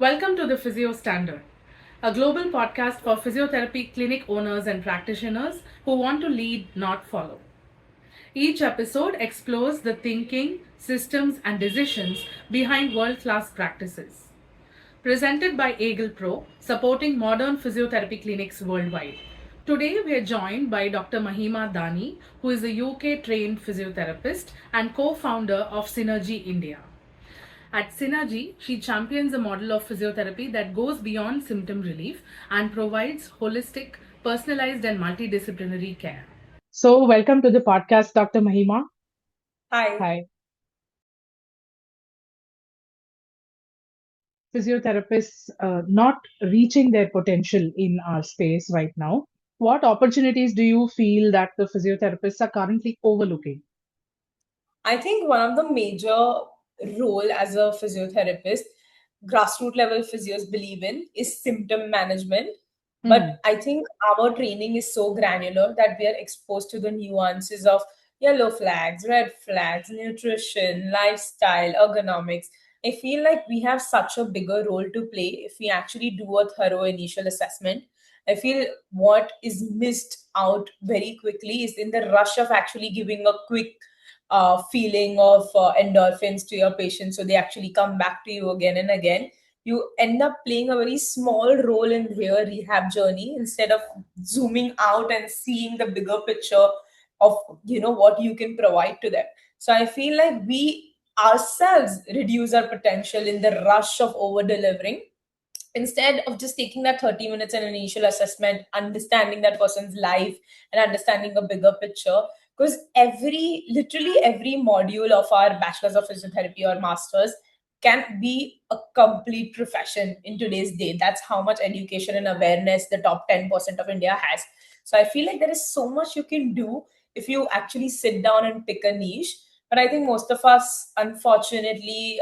Welcome to the Physio Standard, a global podcast for physiotherapy clinic owners and practitioners who want to lead, not follow. Each episode explores the thinking, systems, and decisions behind world class practices. Presented by Eagle Pro, supporting modern physiotherapy clinics worldwide. Today, we are joined by Dr. Mahima Dani, who is a UK trained physiotherapist and co founder of Synergy India. At Synergy, she champions a model of physiotherapy that goes beyond symptom relief and provides holistic, personalized, and multidisciplinary care. So, welcome to the podcast, Dr. Mahima. Hi. Hi. Physiotherapists not reaching their potential in our space right now. What opportunities do you feel that the physiotherapists are currently overlooking? I think one of the major role as a physiotherapist, grassroots level physios believe in is symptom management. Hmm. But I think our training is so granular that we are exposed to the nuances of yellow flags, red flags, nutrition, lifestyle, ergonomics. I feel like we have such a bigger role to play if we actually do a thorough initial assessment. I feel what is missed out very quickly is in the rush of actually giving a quick feeling of endorphins to your patient, so they actually come back to you again and again. You end up playing a very small role in their rehab journey instead of zooming out and seeing the bigger picture of what you can provide to them. So I feel like we ourselves reduce our potential in the rush of over delivering, instead of just taking that 30 minutes and initial assessment, understanding that person's life and understanding a bigger picture. Because literally every module of our bachelor's of physiotherapy or master's can be a complete profession in today's day. That's how much education and awareness the top 10% of India has. So I feel like there is so much you can do if you actually sit down and pick a niche. But I think most of us, unfortunately,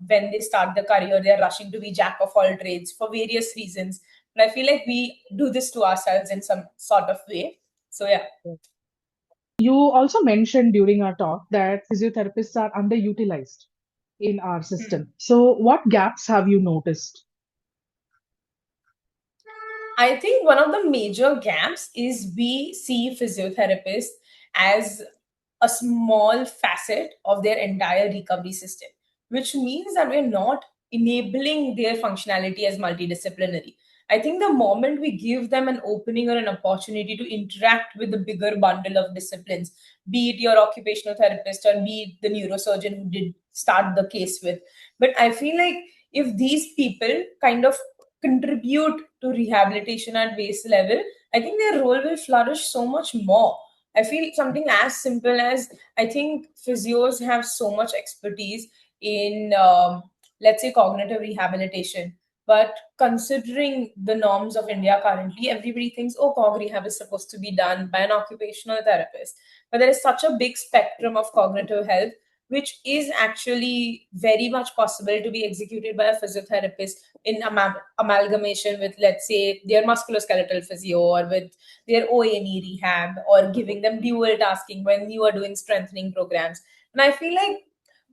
when they start the career, they're rushing to be jack of all trades for various reasons. And I feel like we do this to ourselves in some sort of way. So yeah. You also mentioned during our talk that physiotherapists are underutilized in our system. So, what gaps have you noticed? I think one of the major gaps is we see physiotherapists as a small facet of their entire recovery system, which means that we're not enabling their functionality as multidisciplinary. I think the moment we give them an opening or an opportunity to interact with the bigger bundle of disciplines, be it your occupational therapist or be it the neurosurgeon who did start the case with, but I feel like if these people kind of contribute to rehabilitation at base level, I think their role will flourish so much more. I feel something as simple as, I think physios have so much expertise in, let's say, cognitive rehabilitation. But considering the norms of India currently, everybody thinks, oh, cog rehab is supposed to be done by an occupational therapist. But there is such a big spectrum of cognitive health, which is actually very much possible to be executed by a physiotherapist in amalgamation with, let's say, their musculoskeletal physio or with their OA&E rehab, or giving them dual tasking when you are doing strengthening programs. And I feel like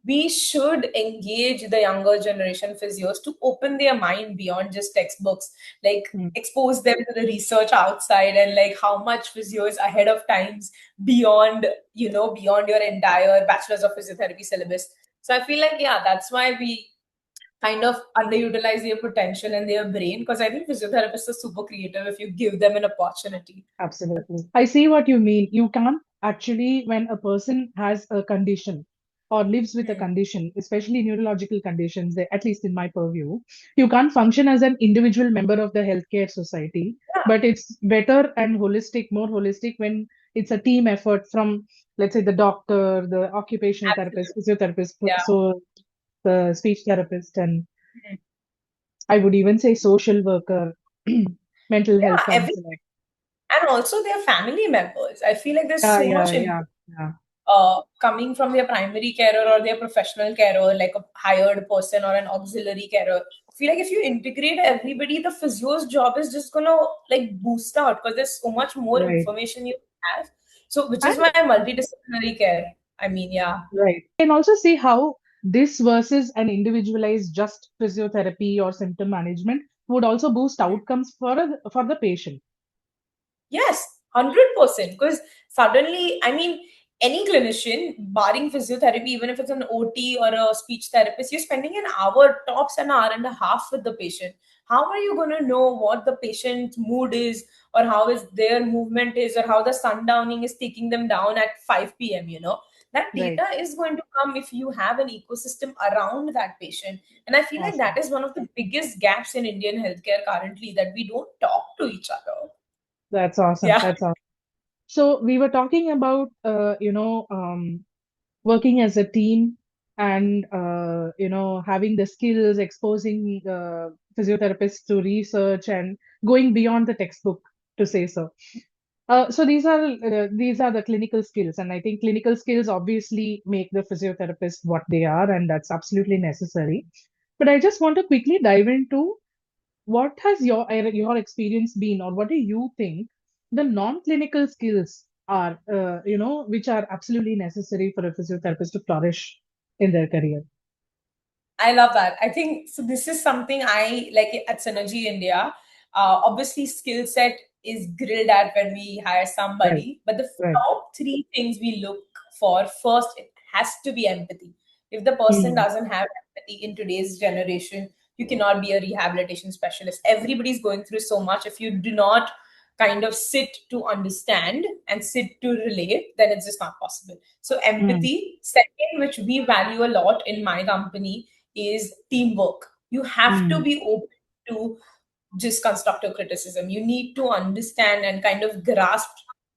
we should engage the younger generation physios to open their mind beyond just textbooks, like Hmm. expose them to the research outside and like how much physio is ahead of times beyond beyond your entire bachelor's of physiotherapy syllabus. So I feel like, yeah, that's why we kind of underutilize their potential and their brain, because I think physiotherapists are super creative if you give them an opportunity. Absolutely. I see what you mean. You can't actually, when a person has a condition or lives with a Hmm. condition, especially neurological conditions, at least in my purview, you can't function as an individual member of the healthcare society. Yeah, But it's better and holistic, more holistic when it's a team effort from, let's say, the doctor, the occupational therapist, absolutely. physiotherapist, Yeah. so the speech therapist, and I would even say social worker, mental health Yeah, counselor. and also their family members. I feel like there's Yeah, so yeah, much yeah, yeah. coming from their primary carer or their professional carer, like a hired person or an auxiliary carer. I feel like if you integrate everybody, the physio's job is just gonna like boost out because there's so much more Right. information you have. So, which And is why multidisciplinary care. I mean, yeah. right. You can also see how this versus an individualized just physiotherapy or symptom management would also boost outcomes for the patient. Yes, 100%. Because suddenly, I mean, any clinician, barring physiotherapy, even if it's an OT or a speech therapist, you're spending an hour, tops an hour and a half with the patient. How are you going to know what the patient's mood is, or how is their movement is, or how the sundowning is taking them down at 5 p.m., That Right. data is going to come if you have an ecosystem around that patient. And I feel like that Awesome. is one of the biggest gaps in Indian healthcare currently, that we don't talk to each other. That's awesome. Yeah. That's awesome. So we were talking about, working as a team and, having the skills, exposing physiotherapists to research and going beyond the textbook, to say so. So these are the clinical skills, and I think clinical skills obviously make the physiotherapist what they are, and that's absolutely necessary. But I just want to quickly dive into what has your experience been, or what do you think the non-clinical skills are, which are absolutely necessary for a physiotherapist to flourish in their career? I love that. I think so. This is something I like at Synergy India. Obviously, skill set is grilled at when we hire Right, somebody, but the right. top three things we look for first, it has to be empathy. If the person Mm, doesn't have empathy in today's generation, you cannot be a rehabilitation specialist. Everybody's going through so much. If you do not kind of sit to understand and sit to relate, then it's just not possible. So, mm, empathy. Second, which we value a lot in my company, is teamwork. You have to mm, be open to just constructive criticism. You need to understand and kind of grasp.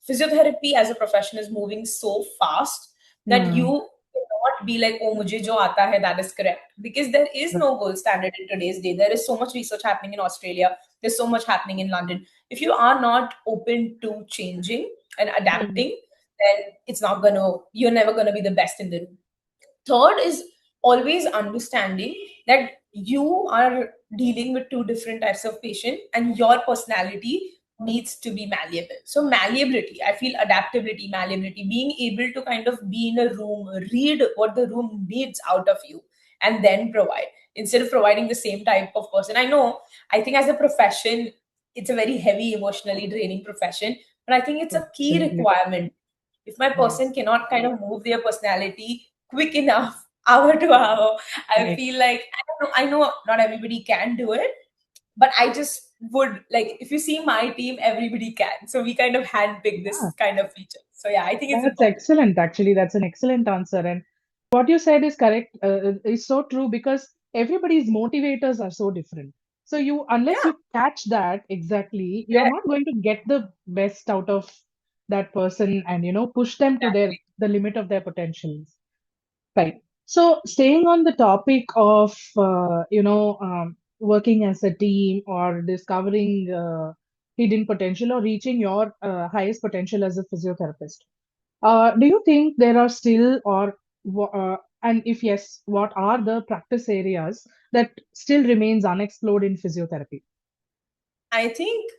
Physiotherapy as a profession is moving so fast that you mm. cannot be like, oh, mujhe jo aata hai, that is correct. Because there is Right. no gold standard in today's day. There is so much research happening in Australia. There's so much happening in London. If you are not open to changing and Mm, adapting, then you're never gonna be the best in the room. Third is always understanding that you are dealing with two different types of patient and your personality needs to be malleable. So malleability, I feel adaptability, malleability, being able to kind of be in a room, read what the room needs out of you, and then provide instead of providing the same type of person. I know, I think as a profession, it's a very heavy, emotionally draining profession, but I think it's a key absolutely. requirement. If my person Yes. cannot kind of move their personality quick enough, hour to hour, I Right. feel like I know not everybody can do it, but I just would like, if you see my team, everybody can. So we kind of handpick Yeah. this kind of feature. So yeah, I think it's That's important. excellent, actually. That's an excellent answer. And what you said is correct, is so true because everybody's motivators are so different. So unless Yeah, you catch that exactly, you're not going to get the best out of that person and, push them to exactly. the limit of their potentials. Right. So staying on the topic of, working as a team or discovering hidden potential or reaching your highest potential as a physiotherapist. Do you think there are still, and if yes, what are the practice areas that still remains unexplored in physiotherapy? I think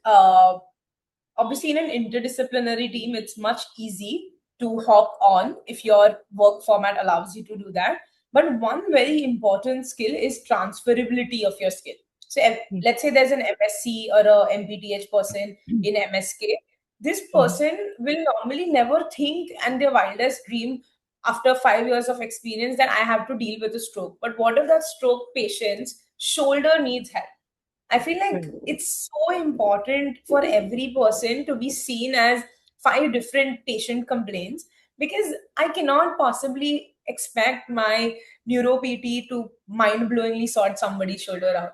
obviously in an interdisciplinary team, it's much easy to hop on if your work format allows you to do that. But one very important skill is transferability of your skill. So Mm, let's say there's an MSc or a MPTH person in MSK. This mm, person will normally never think and their wildest dream after 5 years of experience that I have to deal with a stroke. But what if that stroke patient's shoulder needs help? I feel like right. it's so important for every person to be seen as five different patient complaints, because I cannot possibly expect my neuro PT to mind blowingly sort somebody's shoulder out,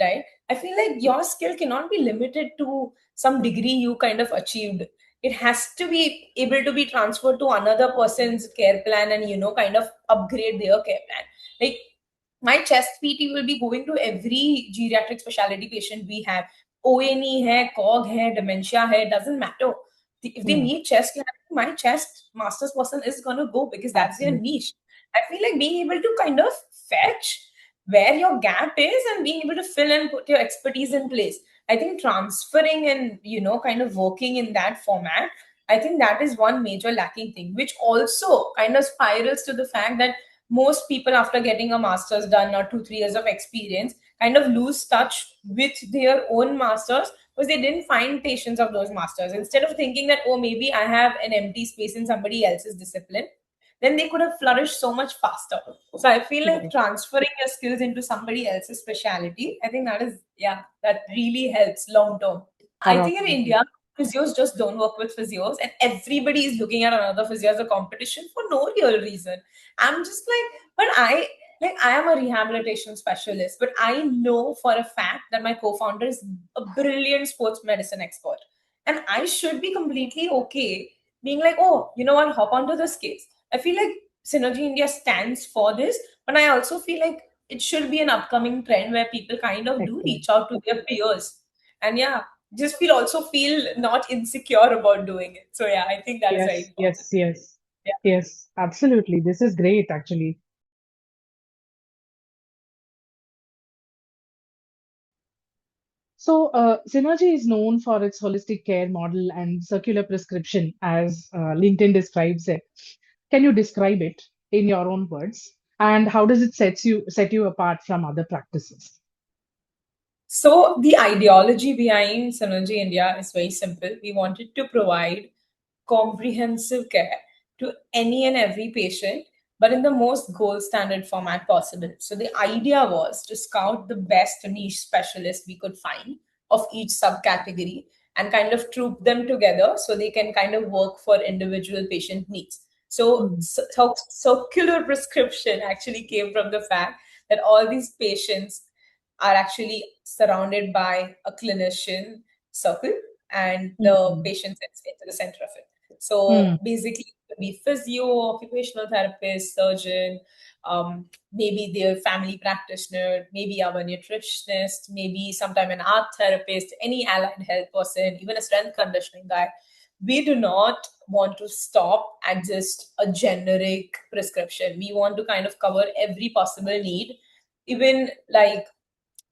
right? I feel like your skill cannot be limited to some degree you kind of achieved. It has to be able to be transferred to another person's care plan and, kind of upgrade their care plan. Like, my chest PT will be going to every geriatric specialty patient we have. ONE hai, COG hai, dementia hai, doesn't matter. If they Mm, need chest therapy, my chest master's person is gonna go because that's their absolutely. niche. I feel like being able to kind of fetch where your gap is and being able to fill and put your expertise in place. I think transferring and kind of working in that format, I think that is one major lacking thing, which also kind of spirals to the fact that most people after getting a master's done or 2 3 years of experience kind of lose touch with their own masters because they didn't find patients of those masters. Instead of thinking that, oh, maybe I have an empty space in somebody else's discipline, then they could have flourished so much faster. So I feel like Right. transferring your skills into somebody else's specialty, I think that is, yeah, that really helps long term. I think in Absolutely. India, physios just don't work with physios, and everybody is looking at another physio as a competition for no real reason. I'm just like, but I am a rehabilitation specialist, but I know for a fact that my co-founder is a brilliant sports medicine expert, and I should be completely okay being like, oh, you know what, hop onto this case. I feel like Synergy India stands for this, but I also feel like it should be an upcoming trend where people kind of do Excellent. reach out to their peers. And yeah, just feel not insecure about doing it. So yeah, I think that is very Yes, important. yes, yes, Yeah. yes, absolutely. This is great, actually. So, Synergy is known for its holistic care model and circular prescription, as LinkedIn describes it. Can you describe it in your own words? And how does it set you apart from other practices? So the ideology behind Synergy India is very simple. We wanted to provide comprehensive care to any and every patient, but in the most gold standard format possible. So the idea was to scout the best niche specialists we could find of each subcategory and kind of troop them together so they can kind of work for individual patient needs. So, Mm, circular prescription actually came from the fact that all these patients are actually surrounded by a clinician circle, and the mm, patient sits into the center of it. So mm, basically, it could be physio, occupational therapist, surgeon, maybe their family practitioner, maybe our nutritionist, maybe sometime an art therapist, any allied health person, even a strength conditioning guy. We do not want to stop at just a generic prescription. We want to kind of cover every possible need, even like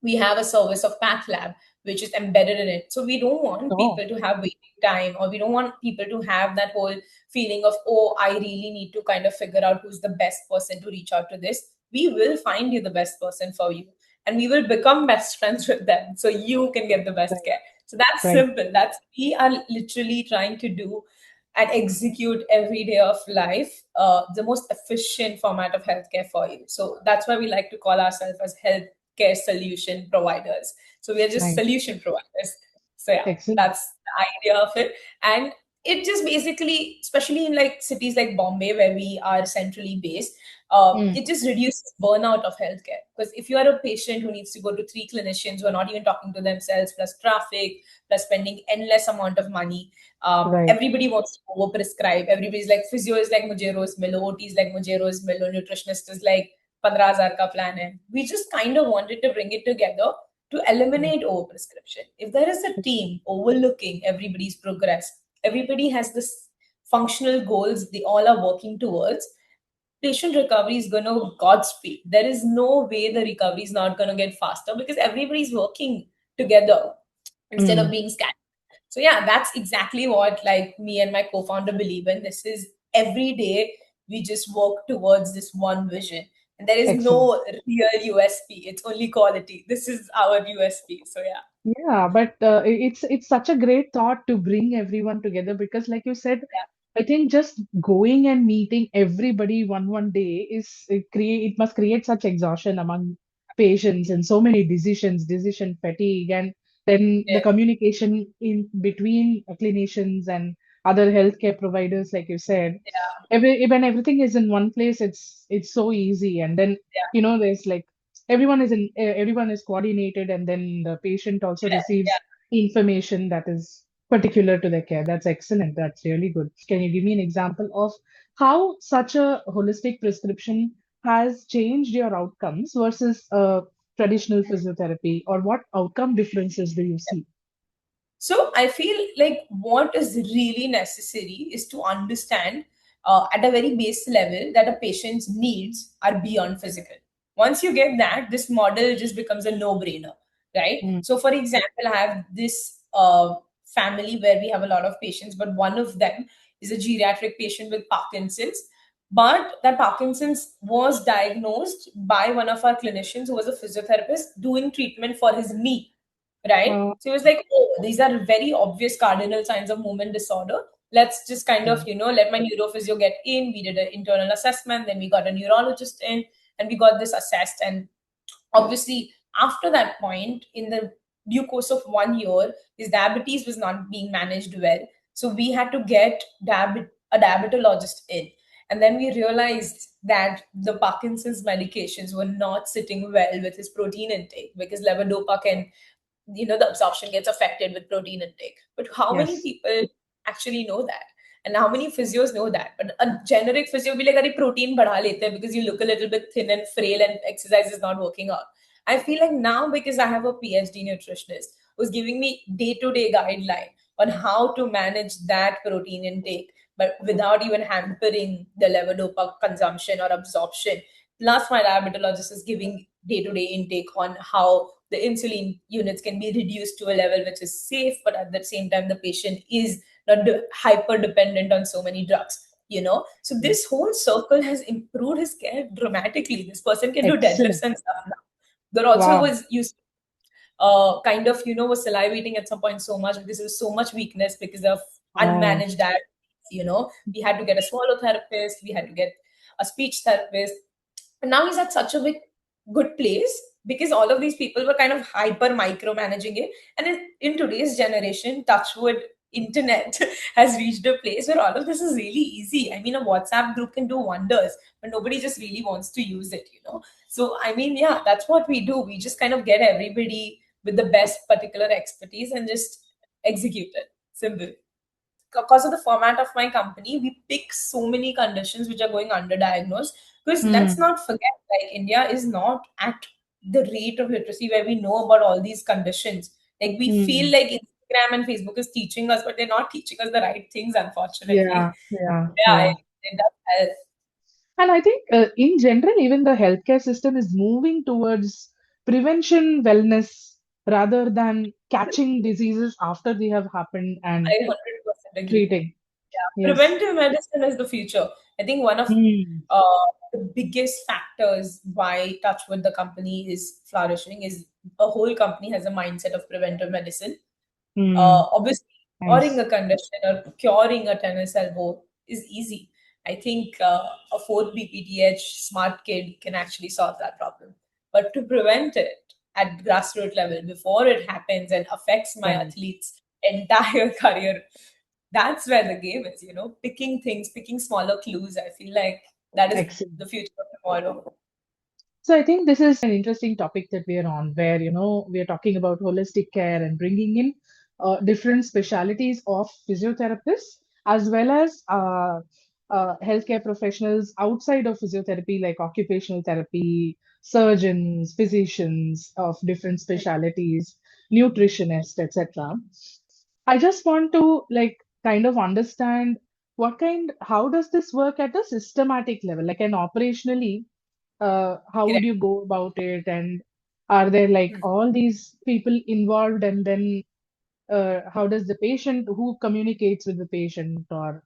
we have a service of path lab which is embedded in it. So we don't want oh, people to have waiting time, or we don't want people to have that whole feeling of, oh, I really need to kind of figure out who's the best person to reach out to this. We will find you the best person for you, and we will become best friends with them so you can get the best right, care. So that's right, simple. That's we are literally trying to do and execute every day of life, the most efficient format of healthcare for you. So that's why we like to call ourselves as healthcare solution providers. So we are just right. solution providers. So yeah, Excellent. that's the idea of it. And it just basically, especially in like cities like Bombay, where we are centrally based, Mm, it just reduces burnout of healthcare. Because if you are a patient who needs to go to three clinicians who are not even talking to themselves, plus traffic, plus spending endless amount of money, right. everybody wants to overprescribe. Everybody's like, physio is like mujhe roz milo, OT is like mujhe roz milo, nutritionist is like 15,000 ka plan hai. We just kind of wanted to bring it together to Mm, eliminate overprescription. If there is a excellent. team overlooking everybody's progress, everybody has this functional goals they all are working towards, patient recovery is going to Godspeed. There is no way the recovery is not going to get faster because everybody's working together instead of Mm, being scattered. So yeah, that's exactly what like me and my co-founder believe in. This is every day we just work towards this one vision. And there is excellent. no real USP. It's only quality. This is our USP. So yeah. Yeah, but it's such a great thought to bring everyone together because, like you said, Yeah. I think just going and meeting everybody one day it must create such exhaustion among patients and so many decision fatigue, and then the Yes. communication in between clinicians and other healthcare providers, like you said, Yeah. when everything is in one place, it's so easy, and then Yeah. there's like everyone is coordinated, and then the patient also Yeah. receives Yeah. information that is particular to their care. That's excellent. That's really good. Can you give me an example of how such a holistic prescription has changed your outcomes versus traditional physiotherapy, or what outcome differences do you see? So I feel like what is really necessary is to understand at a very base level that a patient's needs are beyond physical. Once you get that, this model just becomes a no-brainer, right? Mm, So, for example, I have this family where we have a lot of patients, but one of them is a geriatric patient with Parkinson's. But that Parkinson's was diagnosed by one of our clinicians who was a physiotherapist doing treatment for his knee, right? Uh, So he was like, oh, these are very obvious cardinal signs of movement disorder. Let's just kind of, mm, let my neurophysio get in. We did an internal assessment, then we got a neurologist in, and we got this assessed. And obviously, after that point, in the due course of 1 year, his diabetes was not being managed well. So we had to get a diabetologist in. And then we realized that the Parkinson's medications were not sitting well with his protein intake, because levodopa can, the absorption gets affected with protein intake. But how many yes. people actually know that? And how many physios know that? But a generic physio will be like, "Arey, protein बढ़ा लेते हैं because you look a little bit thin and frail and exercise is not working out." I feel like now, because I have a PhD nutritionist who's giving me day-to-day guideline on how to manage that protein intake, but without even hampering the levodopa consumption or absorption. Plus, my diabetologist is giving day-to-day intake on how the insulin units can be reduced to a level which is safe, but at the same time, the patient is not hyper dependent on so many drugs. So Mm, this whole circle has improved his care dramatically. This person can do deadlifts excellent. and stuff now. There also Wow. was used kind of, was salivating at some point so much because there was so much weakness because of Oh, unmanaged diet. We had to get a swallow therapist, we had to get a speech therapist. And now he's at such a good place because all of these people were kind of hyper micromanaging it. And in today's generation, touchwood, internet has reached a place where all of this is really easy. I mean, a WhatsApp group can do wonders, but nobody just really wants to use it. So, I mean, yeah, that's what we do. We just kind of get everybody with the best particular expertise and just execute it. Simple. Because of the format of my company, we pick so many conditions which are going underdiagnosed. Because let's mm, not forget, like, India is not at the rate of literacy where we know about all these conditions. Like, we feel mm. like Instagram and Facebook is teaching us, but they're not teaching us the right things, Yeah, unfortunately. yeah, Yeah, yeah. it does help. And I think in general, even the healthcare system is moving towards prevention wellness rather than catching diseases after they have happened and I 100% agree. treating. Yeah, Yes. preventive medicine is the future. I think one of Mm, the biggest factors why Touchwood, the company, is flourishing is a whole company has a mindset of preventive medicine. mm, Obviously, curing nice. a condition or curing a tennis elbow is easy. I think a 4th BPTH smart kid can actually solve that problem. But to prevent it at grassroots level before it happens and affects my Right. athlete's entire career, that's where the game is. Picking things, picking smaller clues. I feel like that is Excellent. the future of tomorrow. So I think this is an interesting topic that we are on, where we are talking about holistic care and bringing in different specialities of physiotherapists as well as healthcare professionals outside of physiotherapy, like occupational therapy, surgeons, physicians of different specialities, nutritionists, etc. I just want to like kind of understand how does this work at a systematic level, like an operationally how would Correct. you go about it? And are there like all these people involved? And then how does the patient, who communicates with the patient, or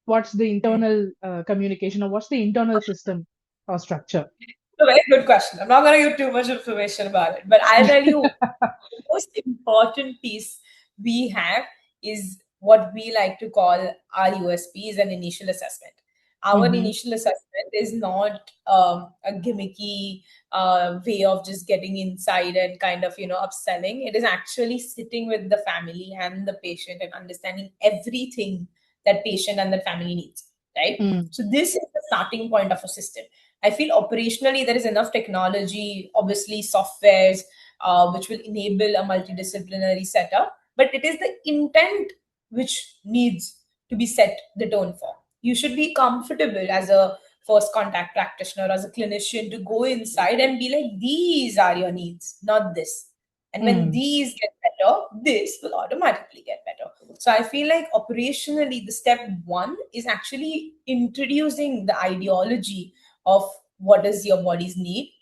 what's the internal communication, or what's the internal system or structure? A very good question. I'm not going to give too much information about it, but I'll tell you the most important piece we have is what we like to call our USP is an initial assessment. Our Mm-hmm. initial assessment is not a gimmicky way of just getting inside and kind of, upselling. It is actually sitting with the family and the patient and understanding everything that patient and the family needs, right? Mm, So this is the starting point of a system. I feel operationally there is enough technology, obviously softwares, which will enable a multidisciplinary setup. But it is the intent which needs to be set the tone for. You should be comfortable as a first contact practitioner, as a clinician, to go inside and be like, these are your needs, not this. And when mm, these get better, this will automatically get better. So I feel like operationally, the step one is actually introducing the ideology of what is your body's need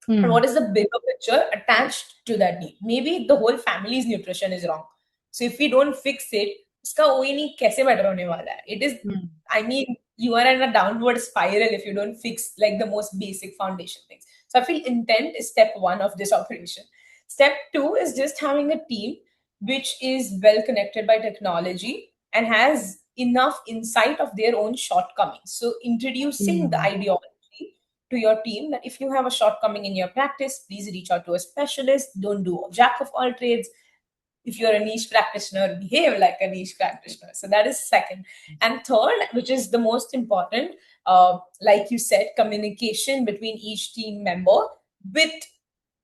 and mm, what is the bigger picture attached to that need. Maybe the whole family's nutrition is wrong. So if we don't fix it, इसका वही नहीं कैसे better होने वाला है. It is, mm, I mean, you are in a downward spiral if you don't fix like the most basic foundation things. So I feel intent is step one of this operation. Step two is just having a team which is well connected by technology and has enough insight of their own shortcomings. So introducing the Mm. ideology to your team that if you have a shortcoming in your practice, please reach out to a specialist. Don't do a jack of all trades. If you're a niche practitioner, behave like a niche practitioner. So that is second. And third, which is the most important, like you said, communication between each team member with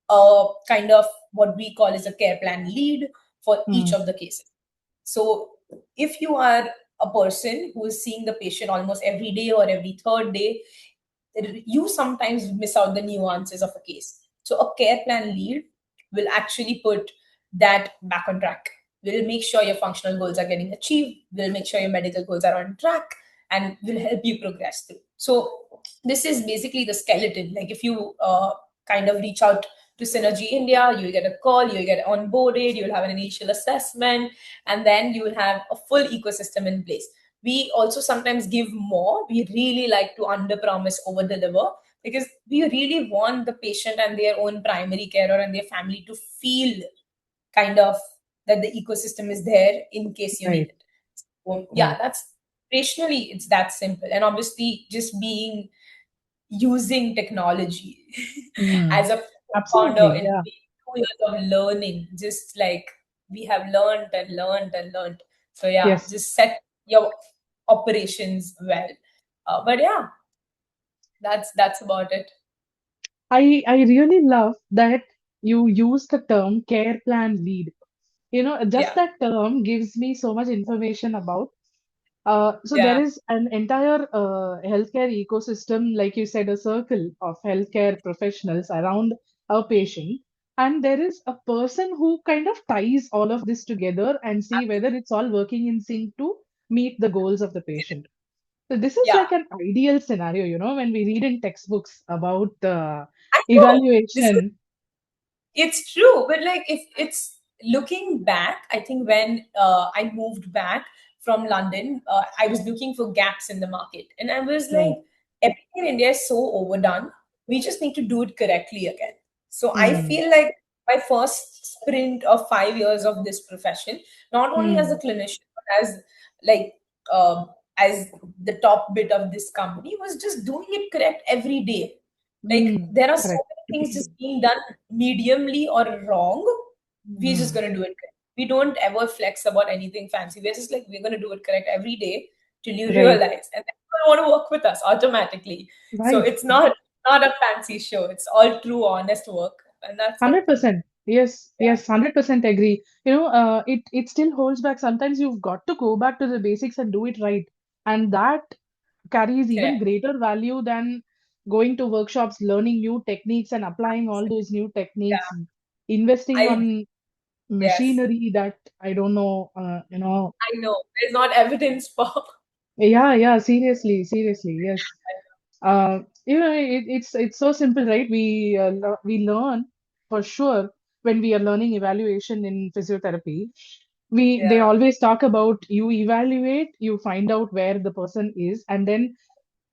a kind of what we call as a care plan lead for each Mm. of the cases. So if you are a person who is seeing the patient almost every day or every third day, you sometimes miss out the nuances of a case. So a care plan lead will actually put that back on track. Will make sure your functional goals are getting achieved. Will make sure your medical goals are on track, and will help you progress through. So this is basically the skeleton. Like if you kind of reach out to Synergy India, you'll get a call, you'll get onboarded, you'll have an initial assessment, and then you will have a full ecosystem in place. We also sometimes give more. We really like to under promise, over deliver, because we really want the patient and their own primary carer and their family to feel kind of that the ecosystem is there in case you need Right, it. So, yeah, right. that's rationally it's that simple. And obviously, just being using technology Mm. as a founder Absolutely. in Yeah. 2 years of learning, just like we have learned and learned and learned. So yeah, Yes. just set your operations well. But yeah, that's about it. I really love that you use the term care plan lead. Just Yeah, that term gives me so much information about. So there yeah, is an entire healthcare ecosystem, like you said, a circle of healthcare professionals around a patient, and there is a person who kind of ties all of this together and see whether it's all working in sync to meet the goals of the patient. So this is yeah. like an ideal scenario, when we read in textbooks about I know this is evaluation. it's true, but like if it's looking back, I think when I moved back from London, I was looking for gaps in the market, and I was like, Right. everything in India is so overdone. We just need to do it correctly again. So I Mm. feel like my first sprint of 5 years of this profession, not only as a Mm. clinician but as like as the top bit of this company, was just doing it correct every day. Like Mm. there are so Correct. many things just being done mediumly or wrong. We're just Mm. gonna do it correct. We don't ever flex about anything fancy. We're just like we're gonna do it correct every day till you Right. realize, and then people want to work with us automatically. So Right. it's not a fancy show. It's all true, honest work, and that's it. 100%. Yes, Yeah, yes, 100% agree. It still holds back. Sometimes you've got to go back to the basics and do it right. And that carries even correct. greater value than going to workshops, learning new techniques and applying all those new techniques, Yeah, investing I on yes, machinery that I don't know, I know. There's not evidence for. yeah, yeah, seriously, seriously, yes. It's so simple, right? We learn for sure when we are learning evaluation in physiotherapy. They Yeah, always talk about you evaluate, you find out where the person is, and then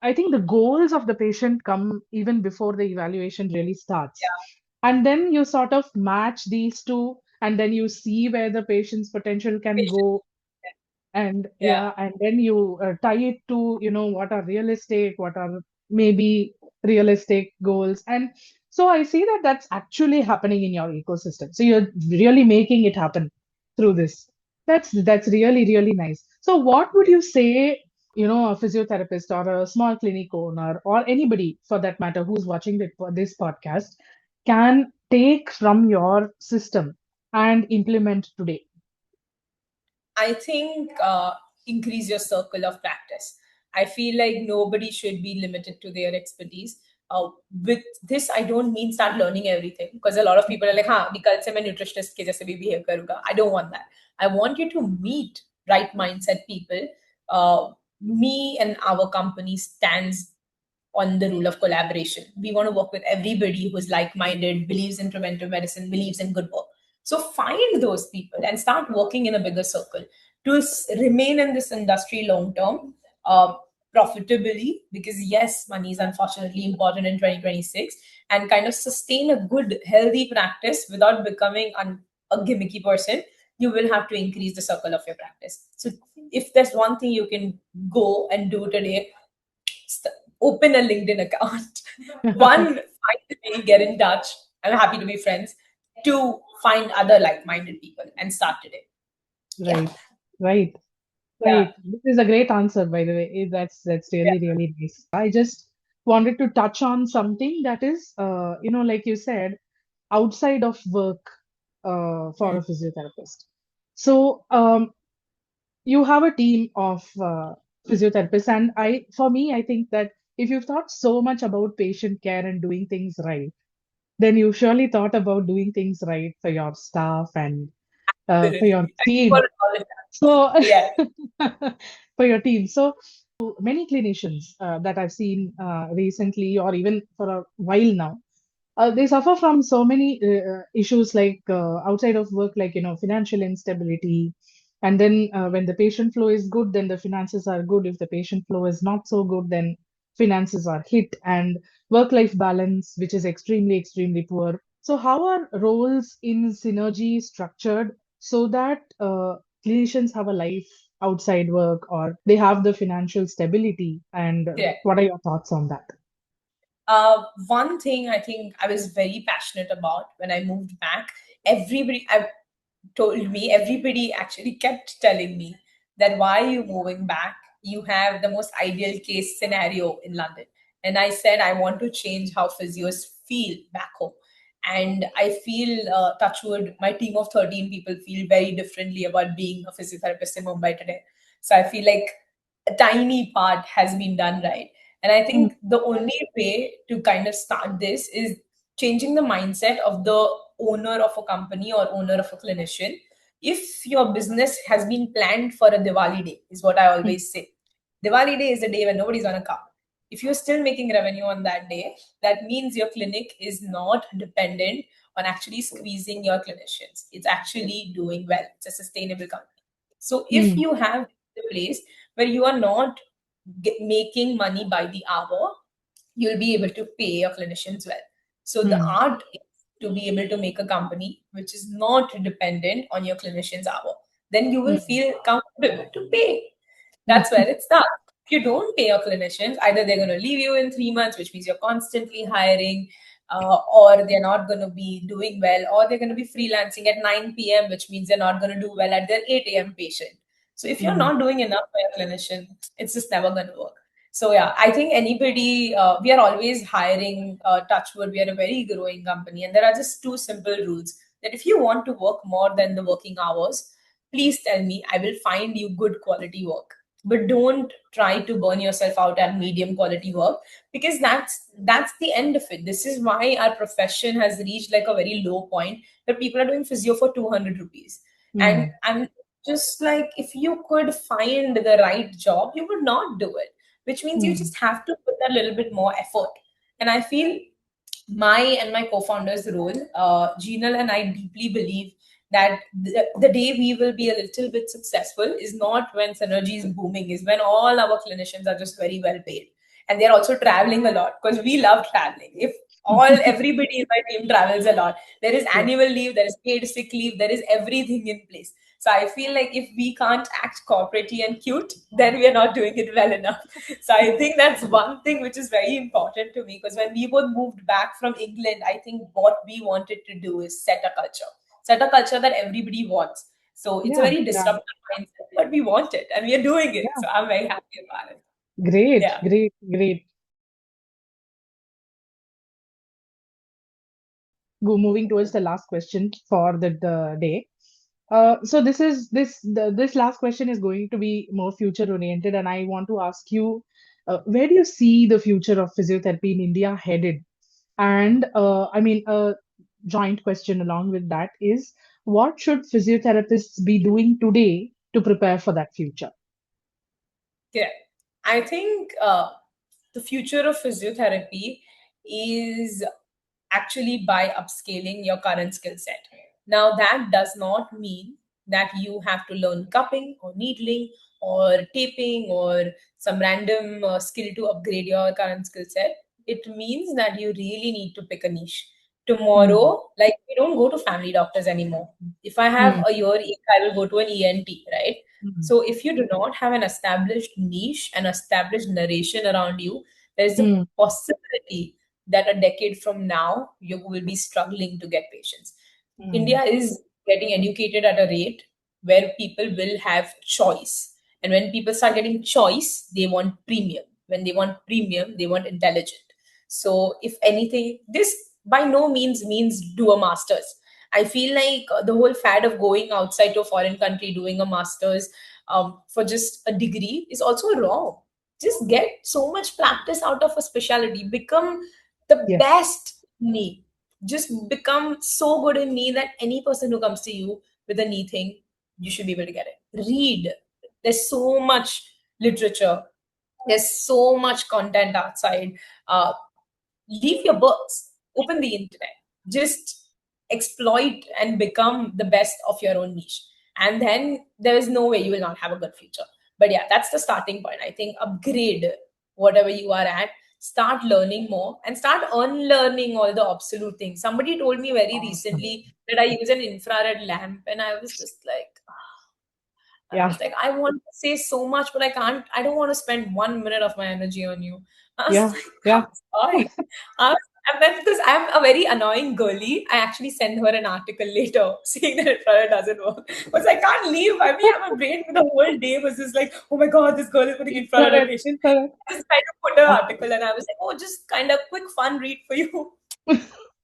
I think the goals of the patient come even before the evaluation really starts. yeah, And then you sort of match these two, and then you see where the patient's potential can patient. go, and Yeah, yeah, and then you tie it to what are realistic, what are maybe realistic goals. And so I see that that's actually happening in your ecosystem, so you're really making it happen through this. That's really really nice. So what would you say, a physiotherapist or a small clinic owner or anybody for that matter who's watching this podcast can take from your system and implement today? I think increase your circle of practice. I feel like nobody should be limited to their expertise. With this, I don't mean start learning everything, because a lot of people are like, "हाँ, निकल से मैं nutritionist के जैसे भी behave करूँगा." I don't want that. I want you to meet right mindset people. Me and our company stands on the rule of collaboration. We want to work with everybody who's like minded, believes in preventive medicine, believes in good work. So find those people and start working in a bigger circle to remain in this industry long term. profitably, because yes, money is unfortunately important in 2026, and kind of sustain a good, healthy practice without becoming a gimmicky person, you will have to increase the circle of your practice. So if there's one thing you can go and do today, open a LinkedIn account. One, find me, get in touch. I'm happy to be friends. Two, find other like-minded people and start today. Yeah, Right, right, yeah, right. This is a great answer, by the way. That's yeah. really, really nice. I just wanted to touch on something that is, like you said, outside of work for Hmm. a physiotherapist. So, you have a team of physiotherapists, and for me, I think that if you've thought so much about patient care and doing things right, then you surely thought about doing things right for your staff and for your Absolutely. I just team. want to call it that. So, Yeah, for your team. So, many clinicians that I've seen recently, or even for a while now, they suffer from so many issues like outside of work, like financial instability. And then when the patient flow is good, then the finances are good. If the patient flow is not so good, then finances are hit, and work-life balance, which is extremely, extremely poor. So, how are roles in synergy structured so that clinicians have a life outside work, or they have the financial stability? And yeah. what are your thoughts on that? One thing I think I was very passionate about when I moved back, I told me, everybody actually kept telling me that why are you moving back? You have the most ideal case scenario in London. And I said, I want to change how physios feel back home. And I feel, touchwood, my team of 13 people feel very differently about being a physiotherapist in Mumbai today. So I feel like a tiny part has been done right. And I Mm, think the only way to kind of start this is changing the mindset of the owner of a company or owner of a clinician. If your business has been planned for a Diwali day, is what I mm, always say. Diwali day is a day when nobody's gonna come. If you're still making revenue on that day, that means your clinic is not dependent on actually squeezing your clinicians. It's actually doing well. It's a sustainable company. So if mm, you have a place where you are not making money by the hour, you'll be able to pay your clinicians well. So the mm, art is to be able to make a company which is not dependent on your clinician's hour. Then you will mm, feel comfortable to pay. That's mm. where it starts. If you don't pay your clinicians, either they're going to leave you in 3 months, which means you're constantly hiring, or they're not going to be doing well, or they're going to be freelancing at 9 p.m., which means they're not going to do well at their 8 a.m. patient. So if you're Mm, not doing enough for your clinician, it's just never going to work. So yeah, I think anybody, we are always hiring. Touchwood, we are a very growing company, and there are just two simple rules that if you want to work more than the working hours, please tell me. I will find you good quality work, but don't try to burn yourself out at medium quality work, because that's the end of it. This is why our profession has reached like a very low point where people are doing physio for 200 rupees. And mm, I'm just like, if you could find the right job, you would not do it, which means you mm, just have to put a little bit more effort. And I feel my and my co-founder's role, Jinal and I deeply believe that the day we will be a little bit successful is not when synergy is booming, is when all our clinicians are just very well paid. And they're also traveling a lot, because we love traveling. If everybody in my team travels a lot, there is yeah, annual leave, there is paid sick leave, there is everything in place. So I feel like if we can't act corporatey and cute, then we are not doing it well enough. So I think that's one thing which is very important to me, because when we both moved back from England, I think what we wanted to do is set a culture that everybody wants. So it's a yeah, very yeah, disruptive mindset, but we want it and we are doing it. yeah. So I'm very happy about it. Great, Yeah. great, great. Moving towards the last question for the day. So this last question is going to be more future oriented, and I want to ask you, where do you see the future of physiotherapy in India headed? And I mean, a joint question along with that is, what should physiotherapists be doing today to prepare for that future? Yeah. I think the future of physiotherapy is actually by upscaling your current skill set. Now, that does not mean that you have to learn cupping or needling or taping or some random skill to upgrade your current skill set. It means that you really need to pick a niche. mm, Tomorrow, like we don't go to family doctors anymore. If I have mm, a earache, I will go to an ENT, right? mm, So if you do not have an established niche and established narration around you, there is a mm, possibility that a decade from now you will be struggling to get patients. mm, India is getting educated at a rate where people will have choice. And when people start getting choice, they want premium. When they want premium, they want intelligent. So, if anything, this by no means do a master's. I feel like the whole fad of going outside to a foreign country doing a master's for just a degree is also wrong. Just get so much practice out of a specialty. Become the yes. best knee. Just become so good in knee that any person who comes to you with a knee thing, you should be able to get it. Read. There's so much literature. There's so much content outside. Uh, Leave your books, open the internet, just exploit and become the best of your own niche. And then there is no way you will not have a good future. But yeah, that's the starting point. I think upgrade whatever you are at, start learning more and start unlearning all the obsolete things. Somebody told me very Awesome. recently that I use an infrared lamp, and I was just like, I Yeah, was like, I want to say so much, but I can't. I don't want to spend 1 minute of my energy on you. I was yeah, like, yeah. I'm sorry. And then because I'm a very annoying girly, I actually send her an article later saying that it doesn't work. Because I can't leave. I mean, my brain for the whole day was just like, oh my god, this girl is putting infrared at Infrared, patient. infrared. I just kind of put her Yeah. article and I was like, oh, just kind of quick fun read for you.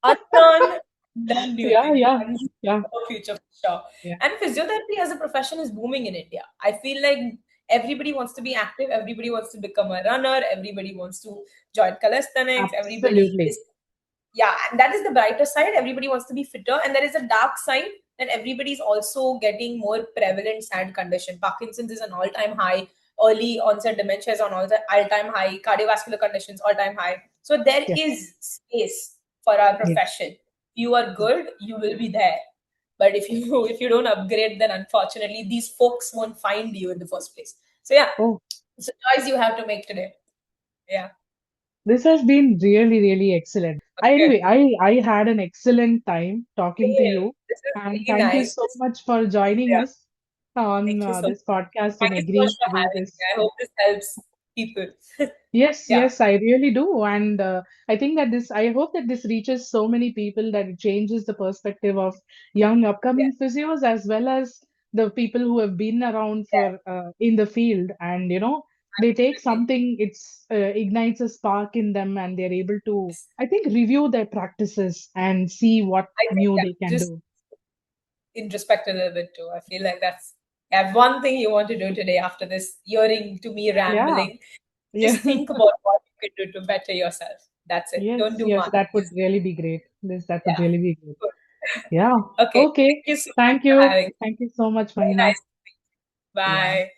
Unlearn, learn new Yeah, things, yeah, and you yeah, have a future for sure. yeah. And physiotherapy as a profession is booming in India. I feel like everybody wants to be active, everybody wants to become a runner, everybody wants to join calisthenics, everybody Absolutely. is, yeah, and that is the brighter side. Everybody wants to be fitter, and there is a dark side that everybody's also getting more prevalent sad condition. Parkinson's is an all-time high, early onset dementia is on all-time high, cardiovascular conditions all-time high. So there Yes, is space for our yes. profession. If you are good, you will be there. But if you if you don't upgrade, then unfortunately these folks won't find you in the first place. So yeah, Oh, it's a choice you have to make today. Yeah. this has been really, really excellent. Okay. Anyway, I had an excellent time talking to Same. you, This is and really thank you nice. so much for joining Yeah. us on Thank you so much. this podcast and Thank you so much agreeing for to do having me. this. I hope this helps people. Yes, Yeah. yes, I really do. And I think that I hope that this reaches so many people that it changes the perspective of young Yeah. upcoming physios as well as the people who have been around Yeah. for in the field. And, they take Absolutely. something, it's ignites a spark in them and they're able to, Yes. I think, review their practices and see what I think new yeah, they can just do. introspect a little bit too. I feel like that's yeah, one thing you want to do today after this hearing to me Yeah, rambling. yeah. Just think about what you can do to better yourself. That's it. Don't Yes, do yes, much. that would Just really be great. That would yeah. really be great. Good. Yeah. Okay. Okay. Thank you so much Thank for you. having me. Thank you so much, Very Mahima. nice. Yeah. Bye.